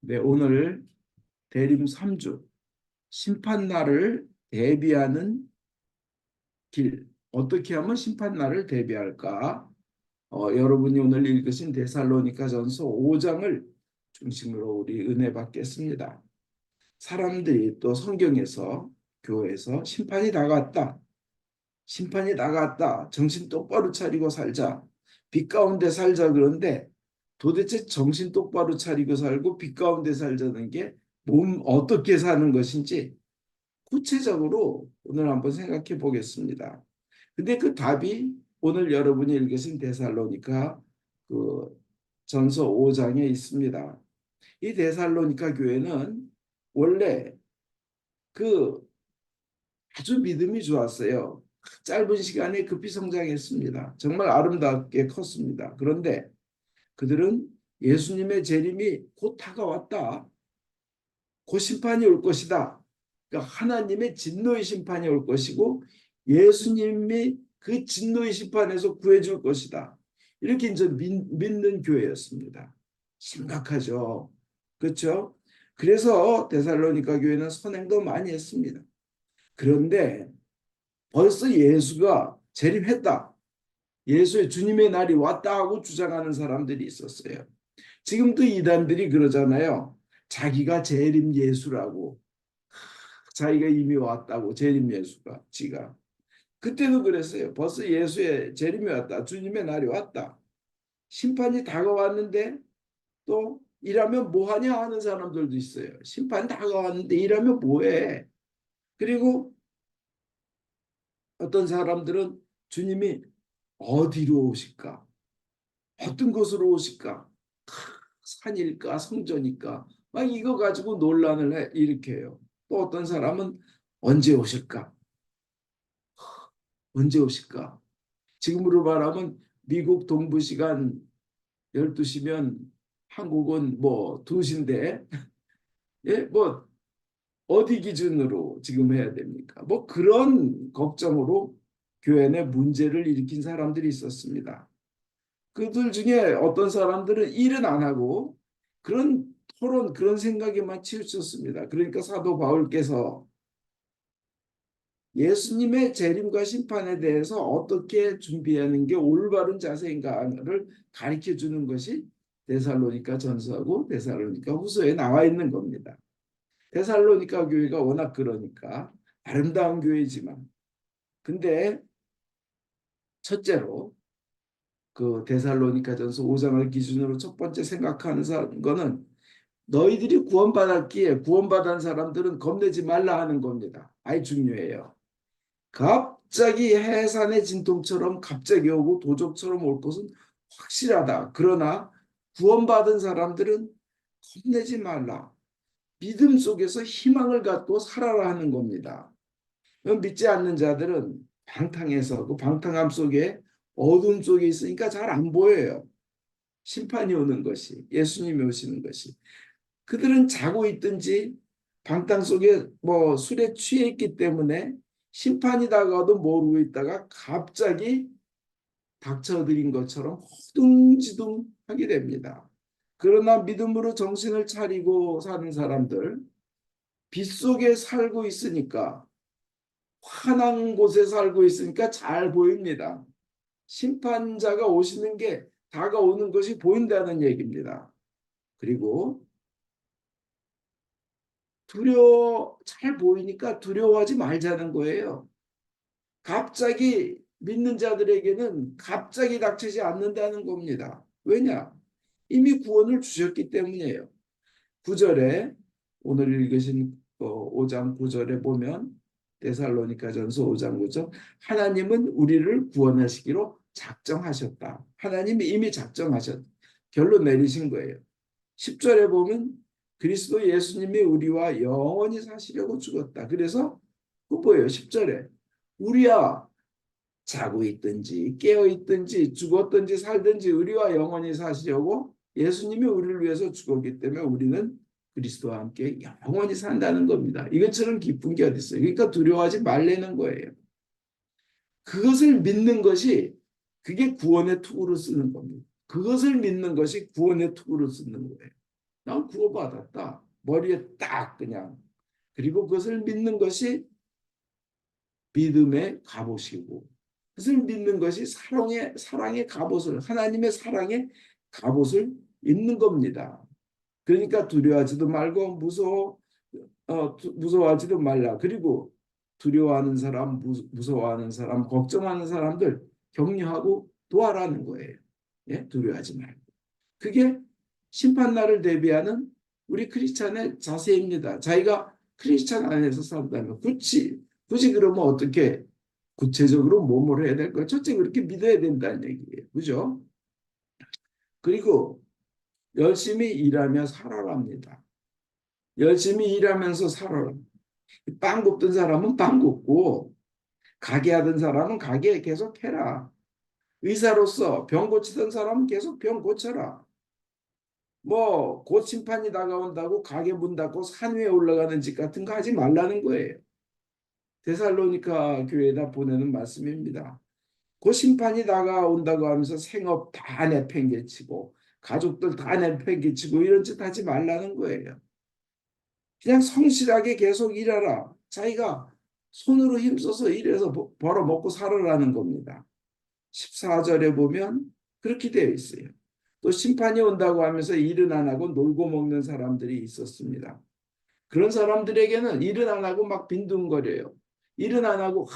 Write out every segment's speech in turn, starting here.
네, 오늘 대림 3주 심판날을 대비하는 길, 어떻게 하면 심판날을 대비할까? 여러분이 오늘 읽으신 데살로니가전서 5장을 중심으로 우리 은혜 받겠습니다. 사람들이 또 성경에서 교회에서 심판이 다가왔다. 심판이 다가왔다. 정신 똑바로 차리고 살자. 빛 가운데 살자. 그런데 도대체 정신 똑바로 차리고 살고 빛 가운데 살자는 게 어떻게 사는 것인지 구체적으로 오늘 한번 생각해 보겠습니다. 근데 그 답이 오늘 여러분이 읽으신 데살로니가 그 전서 5장에 있습니다. 이 데살로니가 교회는 원래 그 아주 믿음이 좋았어요. 짧은 시간에 급히 성장했습니다. 정말 아름답게 컸습니다. 그런데 그들은 예수님의 재림이 곧 다가왔다. 곧 심판이 올 것이다. 그러니까 하나님의 진노의 심판이 올 것이고 예수님이 그 진노의 심판에서 구해줄 것이다. 이렇게 이제 믿는 교회였습니다. 심각하죠. 그렇죠? 그래서 데살로니가 교회는 선행도 많이 했습니다. 그런데 벌써 예수가 재림했다. 예수의 주님의 날이 왔다 하고 주장하는 사람들이 있었어요. 지금도 이단들이 그러잖아요. 자기가 재림 예수라고. 자기가 이미 왔다고 재림 예수가 지가. 그때도 그랬어요. 벌써 예수의 재림이 왔다. 주님의 날이 왔다. 심판이 다가왔는데 또 일하면 뭐하냐 하는 사람들도 있어요. 심판이 다가왔는데 일하면 뭐해. 그리고 어떤 사람들은 주님이 어디로 오실까? 어떤 곳으로 오실까? 산일까? 성전일까? 막 이거 가지고 논란을 일으켜요. 또 어떤 사람은 언제 오실까? 언제 오실까? 지금으로 말하면 미국 동부 시간 12시면 한국은 뭐 2시인데 예, 뭐 어디 기준으로 지금 해야 됩니까? 뭐 그런 걱정으로 교회 내 문제를 일으킨 사람들이 있었습니다. 그들 중에 어떤 사람들은 일은 안 하고 그런 토론, 그런 생각에만 치우쳤습니다. 그러니까 사도 바울께서 예수님의 재림과 심판에 대해서 어떻게 준비하는 게 올바른 자세인가를 가르쳐 주는 것이 데살로니가 전서하고 데살로니가 후서에 나와 있는 겁니다. 데살로니가 교회가 워낙 그러니까 아름다운 교회지만 근데 첫째로 그 데살로니가전서 5장을 기준으로 첫 번째 생각하는 거는 너희들이 구원받았기에 구원받은 사람들은 겁내지 말라 하는 겁니다. 아주 중요해요. 갑자기 해산의 진통처럼 갑자기 오고 도적처럼 올 것은 확실하다. 그러나 구원받은 사람들은 겁내지 말라. 믿음 속에서 희망을 갖고 살아라 하는 겁니다. 믿지 않는 자들은 방탕해서 그 방탕함 속에 어둠 속에 있으니까 잘 안 보여요. 심판이 오는 것이, 예수님이 오시는 것이. 그들은 자고 있든지 방탕 속에 뭐 술에 취해 있기 때문에 심판이 다가와도 모르고 있다가 갑자기 닥쳐들인 것처럼 허둥지둥하게 됩니다. 그러나 믿음으로 정신을 차리고 사는 사람들, 빛 속에 살고 있으니까 환한 곳에 살고 있으니까 잘 보입니다. 심판자가 오시는 게 다가오는 것이 보인다는 얘기입니다. 그리고 잘 보이니까 두려워하지 말자는 거예요. 갑자기 믿는 자들에게는 갑자기 닥치지 않는다는 겁니다. 왜냐? 이미 구원을 주셨기 때문이에요. 9절에 오늘 읽으신 5장 9절에 보면 데살로니가전서 5장 9절 하나님은 우리를 구원하시기로 작정하셨다. 하나님이 이미 작정하셨 결론 내리신 거예요. 10절에 보면 그리스도 예수님이 우리와 영원히 사시려고 죽었다. 그래서 그 뭐예요? 10절에 우리야 자고 있든지 깨어 있든지 죽었든지 살든지 우리와 영원히 사시려고 예수님이 우리를 위해서 죽었기 때문에 우리는 그리스도와 함께 영원히 산다는 겁니다. 이것처럼 기쁜 게 어디 있어요? 그러니까 두려워하지 말라는 거예요. 그것을 믿는 것이 그게 구원의 투구로 쓰는 겁니다. 그것을 믿는 것이 구원의 투구로 쓰는 거예요. 난 구원받았다. 머리에 딱 그냥. 그리고 그것을 믿는 것이 믿음의 갑옷이고, 그것을 믿는 것이 사랑의 갑옷을, 하나님의 사랑의 갑옷을 입는 겁니다. 그러니까 두려워하지도 말고 무서워하지도 말라. 그리고 두려워하는 사람, 무서워하는 사람, 걱정하는 사람들 격려하고 도와라는 거예요. 예? 두려워하지 말고. 그게 심판날을 대비하는 우리 크리스찬의 자세입니다. 자기가 크리스찬 안에서 산다면 굳이 그러면 어떻게 구체적으로 뭐뭘 해야 될까? 첫째 그렇게 믿어야 된다는 얘기예요. 그죠? 그리고 열심히 일하며 살아랍니다. 열심히 일하면서 살아라. 빵 굽던 사람은 빵 굽고 가게 하던 사람은 가게 계속 해라. 의사로서 병 고치던 사람은 계속 병 고쳐라. 뭐 곧 심판이 다가온다고 가게 문 닫고 산 위에 올라가는 짓 같은 거 하지 말라는 거예요. 데살로니가 교회에다 보내는 말씀입니다. 곧 심판이 다가온다고 하면서 생업 다 내팽개치고 가족들 다 내팽개치고 이런 짓 하지 말라는 거예요. 그냥 성실하게 계속 일하라. 자기가 손으로 힘써서 일해서 벌어 먹고 살아라는 겁니다. 14절에 보면 그렇게 되어 있어요. 또 심판이 온다고 하면서 일은 안 하고 놀고 먹는 사람들이 있었습니다. 그런 사람들에게는 일은 안 하고 막 빈둥거려요. 일은 안 하고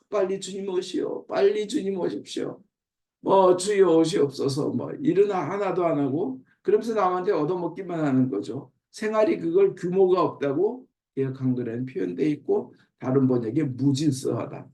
빨리 주님 오시오. 빨리 주님 오십시오. 뭐 주여 오시옵소서. 뭐 일은 하나도 안 하고 그러면서 남한테 얻어먹기만 하는 거죠. 생활이 그걸 규모가 없다고 개역 한글에는 표현되어 있고 다른 번역에 무질서하다.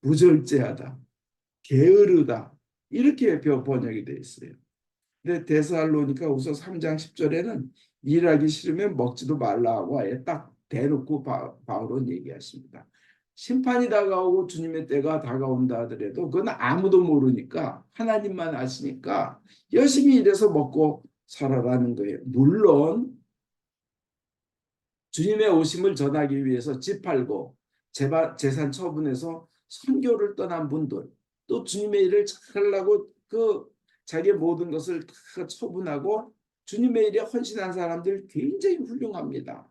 무절제하다. 게으르다. 이렇게 번역이 되어 있어요. 근데 데살로니가 우서 3장 10절에는 일하기 싫으면 먹지도 말라고 아예 딱 대놓고 바울은 얘기하십니다. 심판이 다가오고 주님의 때가 다가온다 하더라도 그건 아무도 모르니까 하나님만 아시니까 열심히 일해서 먹고 살아라는 거예요. 물론 주님의 오심을 전하기 위해서 집 팔고 재산 처분해서 선교를 떠난 분들, 또 주님의 일을 하려고 자기의 모든 것을 다 처분하고 주님의 일에 헌신한 사람들 굉장히 훌륭합니다.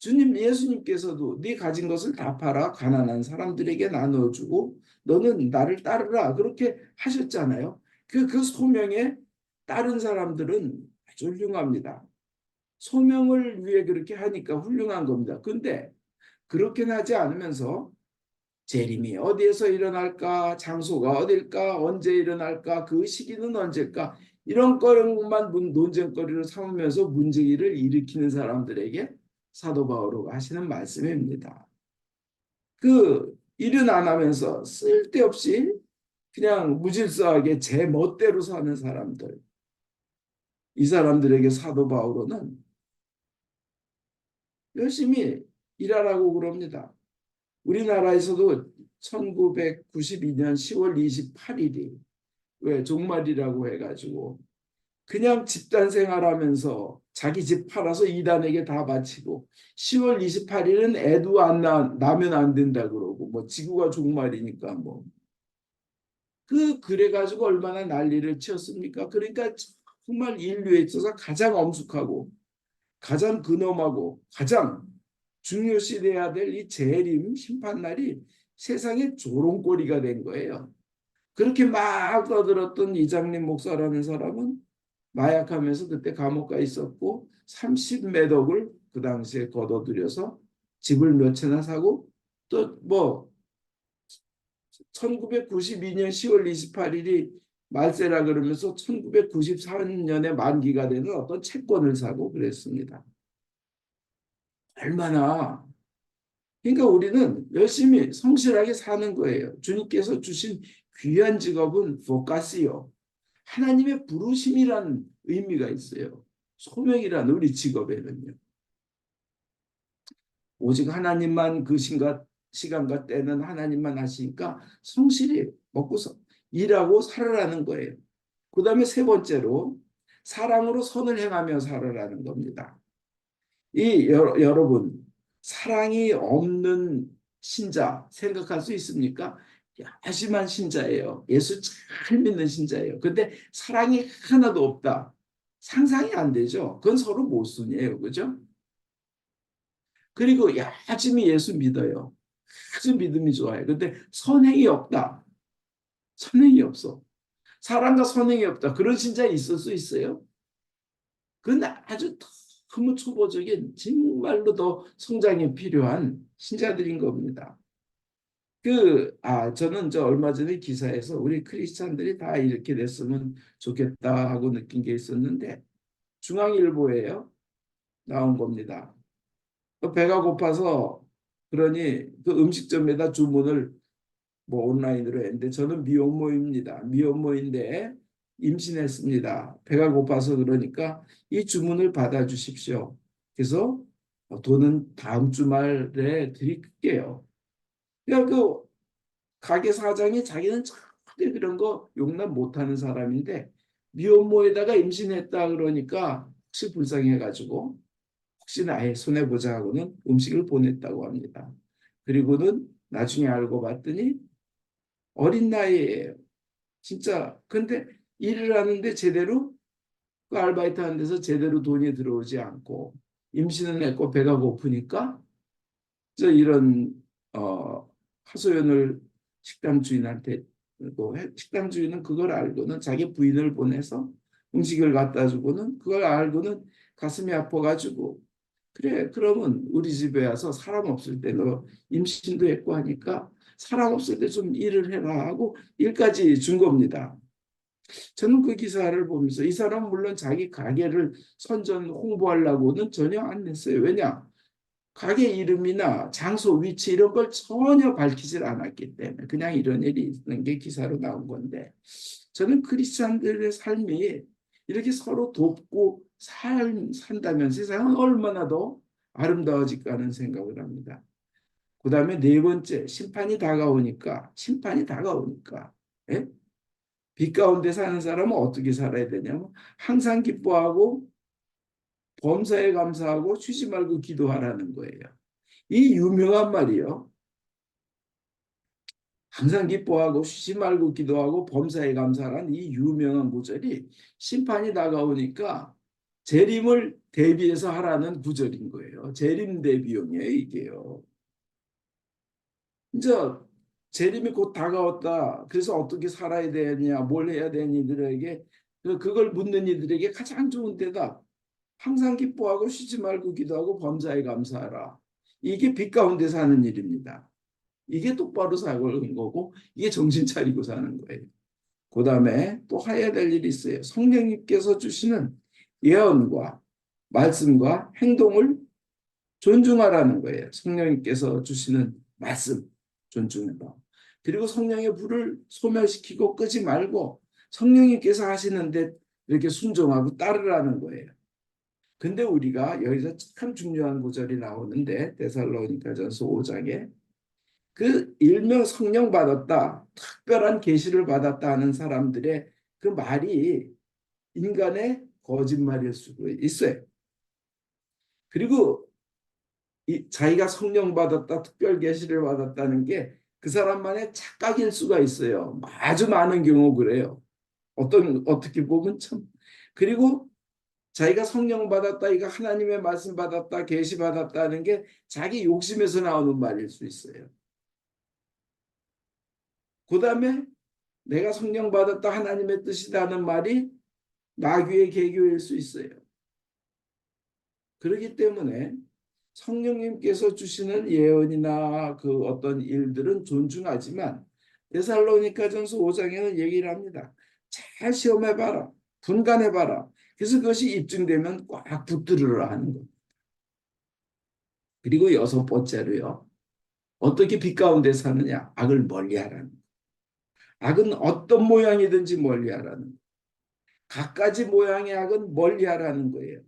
예수님께서도 네 가진 것을 다 팔아 가난한 사람들에게 나눠주고 너는 나를 따르라 그렇게 하셨잖아요. 그 소명에 따른 사람들은 아주 훌륭합니다. 소명을 위해 그렇게 하니까 훌륭한 겁니다. 근데 그렇게는 하지 않으면서 재림이 어디에서 일어날까, 장소가 어딜까, 언제 일어날까, 그 시기는 언제일까 이런 것만 논쟁거리로 삼으면서 문제를 일으키는 사람들에게 사도 바울이 하시는 말씀입니다. 그 일은 안 하면서 쓸데없이 그냥 무질서하게 제 멋대로 사는 사람들, 이 사람들에게 사도 바울은 열심히 일하라고 그럽니다. 우리나라에서도 1992년 10월 28일이 왜 종말이라고 해가지고 그냥 집단 생활하면서 자기 집 팔아서 이단에게 다 바치고 10월 28일은 애도 안 나면 안 된다 그러고 뭐 지구가 종말이니까 뭐 그래가지고 얼마나 난리를 치었습니까? 그러니까 정말 인류에 있어서 가장 엄숙하고 가장 근엄하고 가장 중요시돼야 될 이 재림 심판날이 세상의 조롱거리가 된 거예요. 그렇게 막 떠들었던 이장림 목사라는 사람은 마약하면서 그때 감옥 가 있었고 30매덕을 그 당시에 걷어들여서 집을 몇 채나 사고 또 뭐 1992년 10월 28일이 말세라 그러면서 1994년에 만기가 되는 어떤 채권을 사고 그랬습니다. 얼마나 그러니까 우리는 열심히 성실하게 사는 거예요. 주님께서 주신 귀한 직업은 보카시오. 하나님의 부르심이라는 의미가 있어요. 소명이라는 우리 직업에는요. 오직 하나님만 그 시간과 때는 하나님만 하시니까 성실히 먹고서 일하고 살아라는 거예요. 그 다음에 세 번째로 사랑으로 선을 행하며 살아라는 겁니다. 여러분 사랑이 없는 신자 생각할 수 있습니까? 야심한 신자예요. 예수 잘 믿는 신자예요. 근데 사랑이 하나도 없다. 상상이 안 되죠. 그건 서로 모순이에요. 그죠? 그리고 열심히 예수 믿어요. 아주 믿음이 좋아요. 근데 선행이 없다. 선행이 없어. 사랑과 선행이 없다. 그런 신자 있을 수 있어요? 그건 아주 너무 초보적인 정말로 더 성장이 필요한 신자들인 겁니다. 저는 얼마 전에 기사에서 우리 크리스찬들이 다 이렇게 됐으면 좋겠다 하고 느낀 게 있었는데 중앙일보에요. 나온 겁니다. 배가 고파서 그러니 그 음식점에다 주문을 뭐 온라인으로 했는데 저는 미혼모입니다. 미혼모인데 임신했습니다. 배가 고파서 그러니까 이 주문을 받아주십시오. 그래서 돈은 다음 주말에 드릴게요. 그러니까 그 가게 사장이 자기는 절대 그런 거 용납 못하는 사람인데 미혼모에다가 임신했다 그러니까 혹시 불쌍해가지고 혹시나 아예 손해보자 하고는 음식을 보냈다고 합니다. 그리고는 나중에 알고 봤더니 어린 나이에요. 진짜. 근데 일을 하는데 제대로 그 아르바이트 하는 데서 제대로 돈이 들어오지 않고 임신은 했고 배가 고프니까 이런 하소연을 식당 주인한테 또 식당 주인은 그걸 알고는 자기 부인을 보내서 음식을 갖다 주고는 그걸 알고는 가슴이 아파가지고 그래 그러면 우리 집에 와서 사람 없을 때 너 임신도 했고 하니까 사람 없을 때 좀 일을 해라 하고 일까지 준 겁니다. 저는 그 기사를 보면서 이 사람은 물론 자기 가게를 선전 홍보하려고는 전혀 안 냈어요. 왜냐? 가게 이름이나 장소, 위치 이런 걸 전혀 밝히질 않았기 때문에 그냥 이런 일이 있는 게 기사로 나온 건데 저는 크리스찬들의 삶이 이렇게 서로 돕고 산다면 세상은 얼마나 더 아름다워질까 하는 생각을 합니다. 그 다음에 네 번째, 심판이 다가오니까 예? 빛 가운데 사는 사람은 어떻게 살아야 되냐면 항상 기뻐하고 범사에 감사하고 쉬지 말고 기도하라는 거예요. 이 유명한 말이요. 항상 기뻐하고 쉬지 말고 기도하고 범사에 감사하는 이 유명한 구절이 심판이 다가오니까 재림을 대비해서 하라는 구절인 거예요. 재림 대비용이에요, 이게요. 이제 재림이 곧 다가왔다. 그래서 어떻게 살아야 되냐, 뭘 해야 되니 이들에게 그걸 묻는 이들에게 가장 좋은 대답. 항상 기뻐하고 쉬지 말고 기도하고 범사에 감사하라. 이게 빛 가운데 사는 일입니다. 이게 똑바로 사는 거고 이게 정신 차리고 사는 거예요. 그 다음에 또 해야 될 일이 있어요. 성령님께서 주시는 예언과 말씀과 행동을 존중하라는 거예요. 성령님께서 주시는 말씀 존중해라. 그리고 성령의 불을 소멸시키고 끄지 말고 성령님께서 하시는데 이렇게 순종하고 따르라는 거예요. 근데 우리가 여기서 참 중요한 구절이 나오는데 데살로니가전서 5장에 그 일명 성령 받았다, 특별한 계시를 받았다 하는 사람들의 그 말이 인간의 거짓말일 수도 있어요. 그리고 자기가 성령 받았다, 특별 계시를 받았다는 게 그 사람만의 착각일 수가 있어요. 아주 많은 경우 그래요. 어떻게 보면 참. 그리고 자기가 성령 받았다, 이거 하나님의 말씀 받았다, 계시 받았다는 게 자기 욕심에서 나오는 말일 수 있어요. 그 다음에 내가 성령 받았다, 하나님의 뜻이다는 말이 마귀의 계교일 수 있어요. 그렇기 때문에 성령님께서 주시는 예언이나 그 어떤 일들은 존중하지만 데살로니가전서 5장에는 얘기를 합니다. 잘 시험해봐라. 분간해봐라. 그래서 그것이 입증되면 꽉 붙들으라 하는 것. 그리고 여섯 번째로요. 어떻게 빛 가운데 사느냐? 악을 멀리하라는 것. 악은 어떤 모양이든지 멀리하라는 것. 갖가지 모양의 악은 멀리하라는 거예요.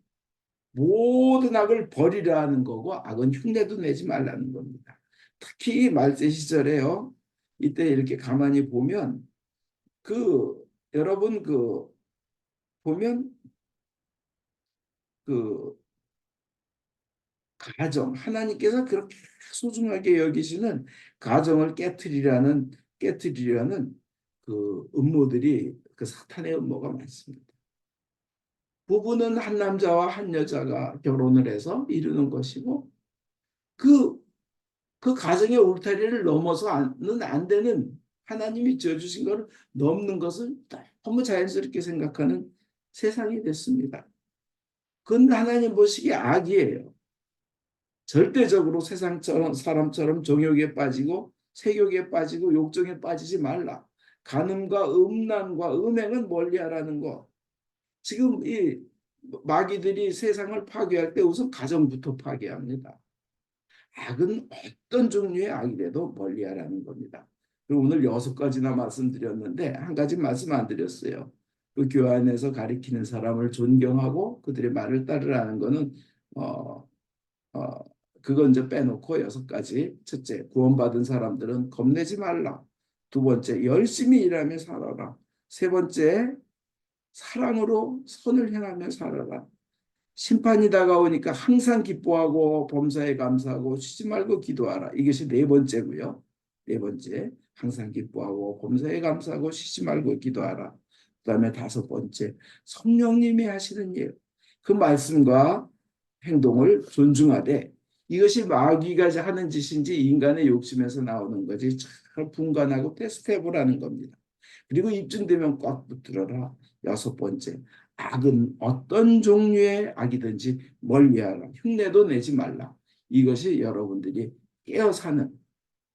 모든 악을 버리라는 거고 악은 흉내도 내지 말라는 겁니다. 특히 말세 시절에요. 이때 이렇게 가만히 보면 여러분 보면 그 가정 하나님께서 그렇게 소중하게 여기시는 가정을 깨뜨리려는 그 음모들이 그 사탄의 음모가 많습니다. 부부는 한 남자와 한 여자가 결혼을 해서 이루는 것이고 그, 그 가정의 울타리를 넘어서는 안 되는 하나님이 지어주신 것을 넘는 것을 너무 자연스럽게 생각하는 세상이 됐습니다. 그건 하나님 보시기에 악이에요. 절대적으로 세상처럼 사람처럼 정욕에 빠지고 색욕에 빠지고 욕정에 빠지지 말라. 간음과 음란과 음행은 멀리하라는 거. 지금 이 마귀들이 세상을 파괴할 때 우선 가정부터 파괴합니다. 악은 어떤 종류의 악이라도 멀리하라는 겁니다. 오늘 6가지나 말씀드렸는데 한 가지 말씀 안 드렸어요. 그 교회 안에서 가리키는 사람을 존경하고 그들의 말을 따르라는 거는 어, 어, 그건 이제 빼놓고 6가지. 첫째, 구원받은 사람들은 겁내지 말라. 두 번째, 열심히 일하며 살아라. 세 번째, 사랑으로 선을 행하며 살아라. 심판이 다가오니까 항상 기뻐하고 범사에 감사하고 쉬지 말고 기도하라. 이것이 네 번째고요. 네 번째, 항상 기뻐하고 범사에 감사하고 쉬지 말고 기도하라. 그다음에 5번째, 성령님이 하시는 일. 그 말씀과 행동을 존중하되 이것이 마귀가 하는 짓인지 인간의 욕심에서 나오는 거지 잘 분간하고 테스트해보라는 겁니다. 그리고 입증되면 꽉 붙들어라. 6번째, 악은 어떤 종류의 악이든지 멀리하라. 흉내도 내지 말라. 이것이 여러분들이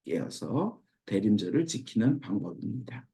깨어서 대림절을 지키는 방법입니다.